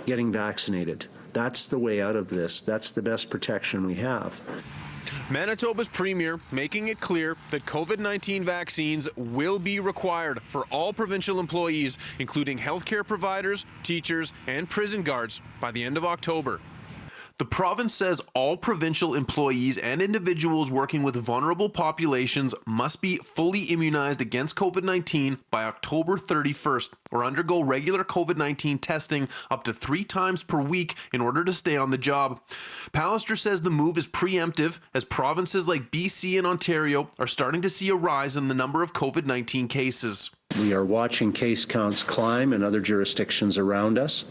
getting vaccinated. That's the way out of this. That's the best protection we have. Manitoba's premier making it clear that COVID-19 vaccines will be required for all provincial employees, including healthcare providers, teachers, and prison guards by the end of October. The province says all provincial employees and individuals working with vulnerable populations must be fully immunized against COVID-19 by October 31st or undergo regular COVID-19 testing up to 3 times per week in order to stay on the job. Pallister says the move is preemptive as provinces like BC and Ontario are starting to see a rise in the number of COVID-19 cases. We are watching case counts climb in other jurisdictions around us,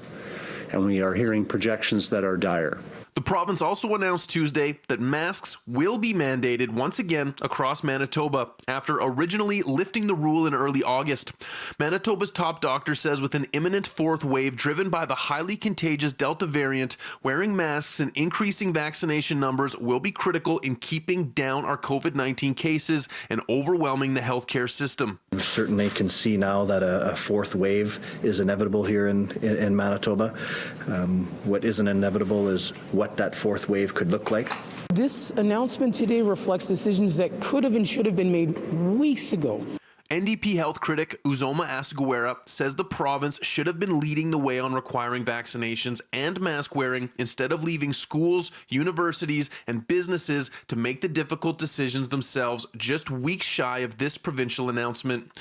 and we are hearing projections that are dire. The province also announced Tuesday that masks will be mandated once again across Manitoba after originally lifting the rule in early August. Manitoba's top doctor says with an imminent 4th wave driven by the highly contagious Delta variant, wearing masks and increasing vaccination numbers will be critical in keeping down our COVID-19 cases and overwhelming the healthcare system. We certainly can see now that a 4th wave is inevitable here in Manitoba. What isn't inevitable is what that 4th wave could look like. This announcement today reflects decisions that could have and should have been made weeks ago. NDP health critic Uzoma Asiguera says the province should have been leading the way on requiring vaccinations and mask wearing instead of leaving schools, universities, and businesses to make the difficult decisions themselves just weeks shy of this provincial announcement.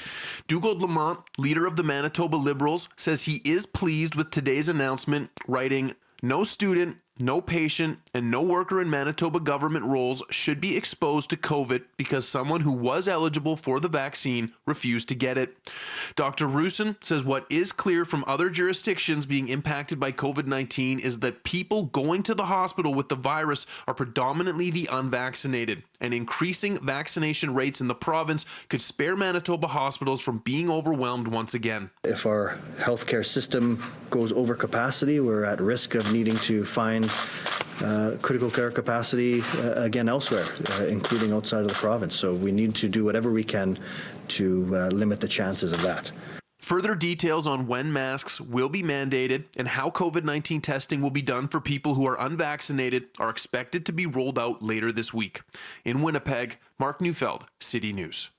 Dugald Lamont, leader of the Manitoba Liberals, says he is pleased with today's announcement, writing, "No student, no patient, and no worker in Manitoba government roles should be exposed to COVID because someone who was eligible for the vaccine refused to get it." Dr. Rusin says what is clear from other jurisdictions being impacted by COVID-19 is that people going to the hospital with the virus are predominantly the unvaccinated, and increasing vaccination rates in the province could spare Manitoba hospitals from being overwhelmed once again. If our healthcare system goes over capacity, we're at risk of needing to find critical care capacity again elsewhere, including outside of the province. So we need to do whatever we can to limit the chances of that. Further details on when masks will be mandated and how COVID-19 testing will be done for people who are unvaccinated are expected to be rolled out later this week. In Winnipeg, Mark Neufeld, City News.